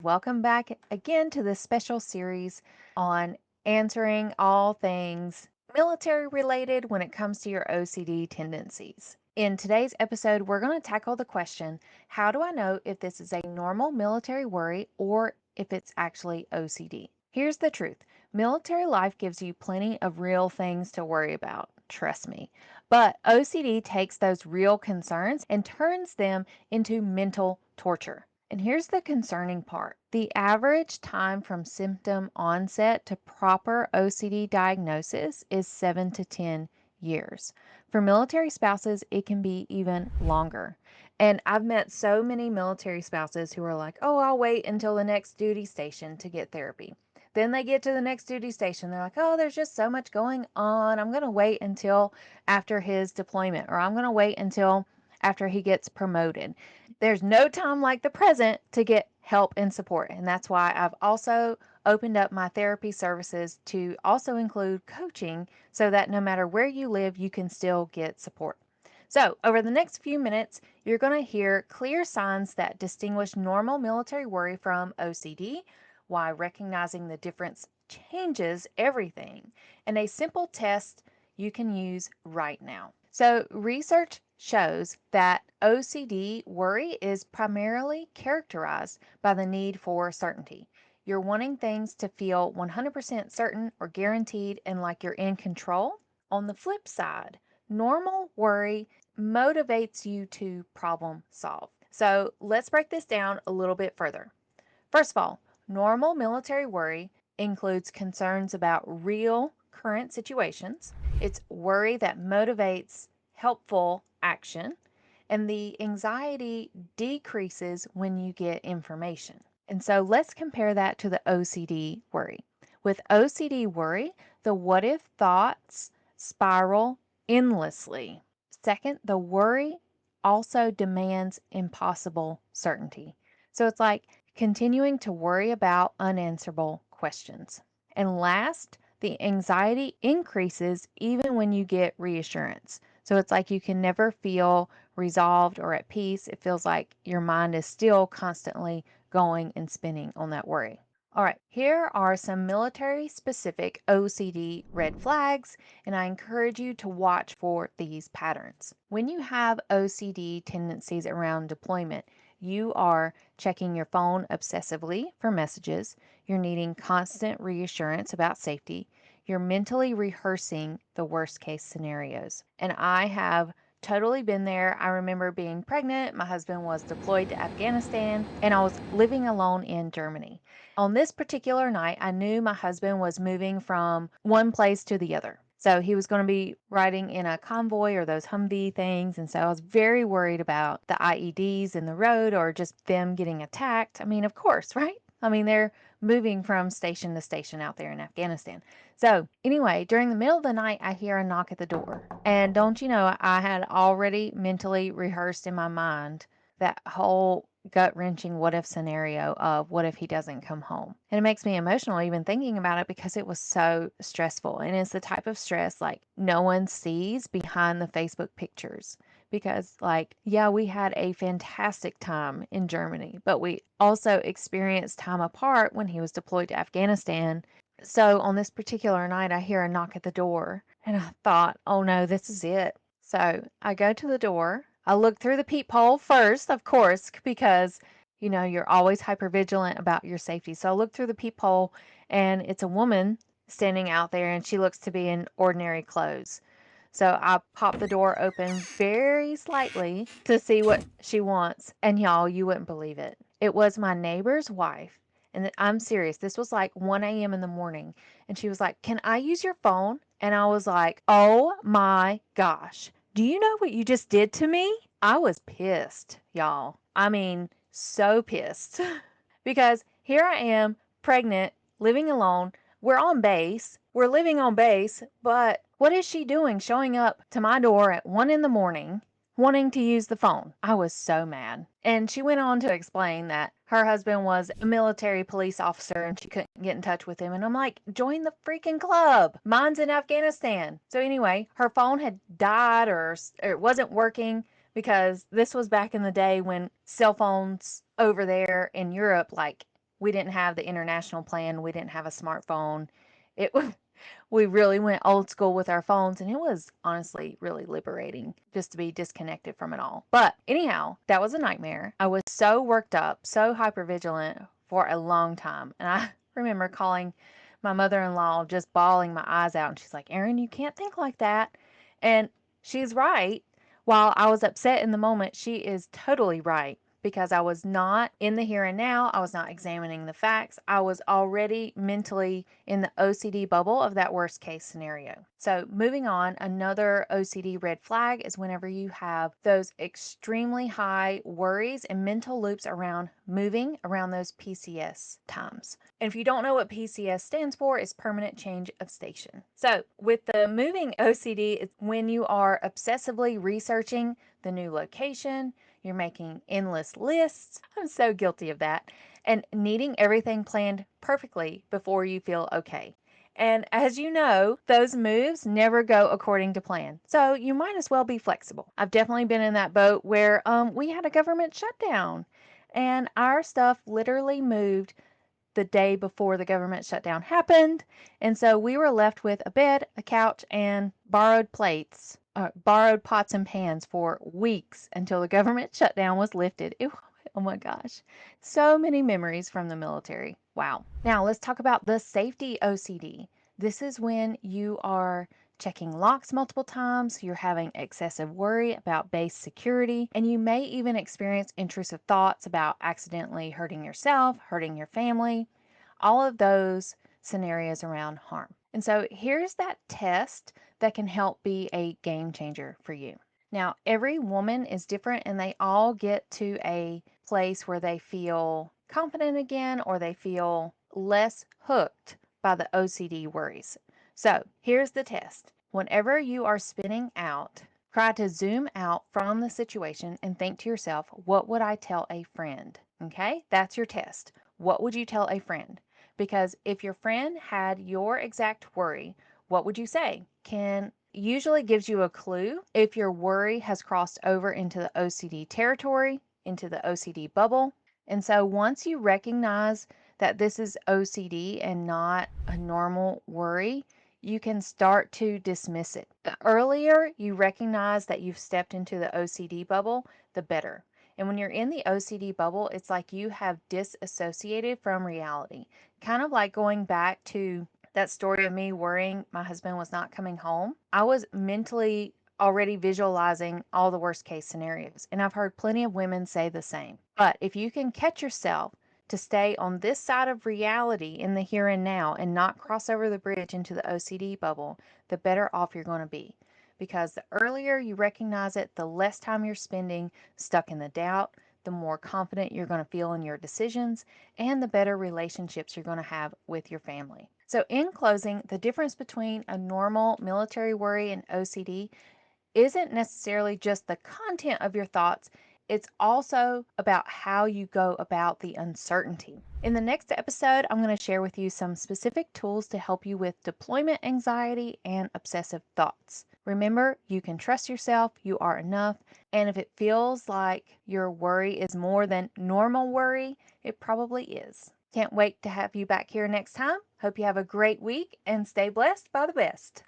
Welcome back again to this special series on answering all things military related when it comes to your OCD tendencies. In today's episode, we're going to tackle the question, how do I know if this is a normal military worry or if it's actually OCD? Here's the truth. Military life gives you plenty of real things to worry about. Trust me. But OCD takes those real concerns and turns them into mental torture. And here's the concerning part. The average time from symptom onset to proper OCD diagnosis is 7 to 10 years. For military spouses, it can be even longer. And I've met so many military spouses who are like, oh, I'll wait until the next duty station to get therapy. Then they get to the next duty station. They're like, oh, there's just so much going on. I'm going to wait until after his deployment, or I'm going to wait until after he gets promoted. There's no time like the present to get help and support. And that's why I've also opened up my therapy services to also include coaching so that no matter where you live, you can still get support. So, over the next few minutes, you're going to hear clear signs that distinguish normal military worry from OCD, why recognizing the difference changes everything, and a simple test you can use right now. So, research shows that OCD worry is primarily characterized by the need for certainty. You're wanting things to feel 100% certain or guaranteed and like you're in control. On the flip side, normal worry motivates you to problem solve. So let's break this down a little bit further. First of all, normal military worry includes concerns about real current situations. It's worry that motivates helpful action, and the anxiety decreases when you get information. And so let's compare that to the OCD worry. With OCD worry, the what if thoughts spiral endlessly. Second, the worry also demands impossible certainty. So it's like continuing to worry about unanswerable questions. And last, the anxiety increases even when you get reassurance. So it's like you can never feel resolved or at peace. It feels like your mind is still constantly going and spinning on that worry. All right, here are some military-specific OCD red flags, and I encourage you to watch for these patterns. When you have OCD tendencies around deployment, you are checking your phone obsessively for messages, you're needing constant reassurance about safety, you're mentally rehearsing the worst case scenarios. And I have totally been there. I remember being pregnant, my husband was deployed to Afghanistan, and I was living alone in Germany. On this particular night, I knew my husband was moving from one place to the other. So he was going to be riding in a convoy or those Humvee things. And so I was very worried about the IEDs in the road or just them getting attacked. I mean, of course, right? I mean, they're moving from station to station out there in Afghanistan. So anyway, during the middle of the night, I hear a knock at the door. And don't you know, I had already mentally rehearsed in my mind that whole gut wrenching what if scenario of what if he doesn't come home. And it makes me emotional even thinking about it because it was so stressful. And it's the type of stress like no one sees behind the Facebook pictures. Because, like, yeah, we had a fantastic time in Germany, but we also experienced time apart when he was deployed to Afghanistan. So, on this particular night, I hear a knock at the door, and I thought, oh no, this is it. So, I go to the door. I look through the peephole first, of course, because you're always hyper vigilant about your safety. So I look through the peephole and it's a woman standing out there and she looks to be in ordinary clothes. So I pop the door open very slightly to see what she wants. And y'all, you wouldn't believe it. It was my neighbor's wife. And I'm serious. This was like 1 a.m. in the morning. And she was like, can I use your phone? And I was like, oh my gosh. Do you know what you just did to me? I was pissed, y'all. I mean, so pissed. Because here I am, pregnant, living alone. We're on base. We're living on base. But what is she doing showing up to my door at 1 in the morning wanting to use the phone? I was so mad. And she went on to explain that her husband was a military police officer and she couldn't get in touch with him. And I'm like, join the freaking club. Mine's in Afghanistan. So anyway, her phone had died or it wasn't working because this was back in the day when cell phones over there in Europe, like we didn't have the international plan. We didn't have a smartphone. It was we really went old school with our phones, and it was honestly really liberating just to be disconnected from it all. But anyhow, that was a nightmare. I was so worked up, so hypervigilant for a long time. And I remember calling my mother-in-law just bawling my eyes out, and she's like, "Erin, you can't think like that." And she's right. While I was upset in the moment, she is totally right because I was not in the here and now. I was not examining the facts. I was already mentally in the OCD bubble of that worst case scenario. So, moving on, another OCD red flag is whenever you have those extremely high worries and mental loops around moving around those PCS times. And if you don't know what PCS stands for, it's permanent change of station. So, with the moving OCD, it's when you are obsessively researching the new location, you're making endless lists. I'm so guilty of that. And needing everything planned perfectly before you feel okay. And as you know, those moves never go according to plan. So you might as well be flexible. I've definitely been in that boat where we had a government shutdown and our stuff literally moved the day before the government shutdown happened. And so we were left with a bed, a couch, and borrowed plates, borrowed pots and pans for weeks until the government shutdown was lifted. Oh my gosh. So many memories from the military. Wow. Now let's talk about the safety OCD. This is when you are checking locks multiple times, you're having excessive worry about base security, and you may even experience intrusive thoughts about accidentally hurting yourself, hurting your family, all of those scenarios around harm. And so here's that test that can help be a game changer for you. Now, every woman is different and they all get to a place where they feel confident again or they feel less hooked by the OCD worries. So here's the test. Whenever you are spinning out, try to zoom out from the situation and think to yourself, what would I tell a friend? Okay, that's your test. What would you tell a friend? Because if your friend had your exact worry, what would you say? Usually gives you a clue if your worry has crossed over into the OCD territory, into the OCD bubble. And so once you recognize that this is OCD and not a normal worry, you can start to dismiss it. The earlier you recognize that you've stepped into the OCD bubble, the better. And when you're in the OCD bubble, it's like you have disassociated from reality. Kind of like going back to that story of me worrying my husband was not coming home. I was mentally already visualizing all the worst case scenarios. And I've heard plenty of women say the same. But if you can catch yourself to stay on this side of reality in the here and now and not cross over the bridge into the OCD bubble, the better off you're going to be. Because the earlier you recognize it, the less time you're spending stuck in the doubt, the more confident you're going to feel in your decisions, and the better relationships you're going to have with your family. So, in closing, the difference between a normal military worry and OCD isn't necessarily just the content of your thoughts, it's also about how you go about the uncertainty. In the next episode, I'm going to share with you some specific tools to help you with deployment anxiety and obsessive thoughts. Remember, you can trust yourself, you are enough, and if it feels like your worry is more than normal worry, it probably is. Can't wait to have you back here next time. Hope you have a great week and stay blessed by the best.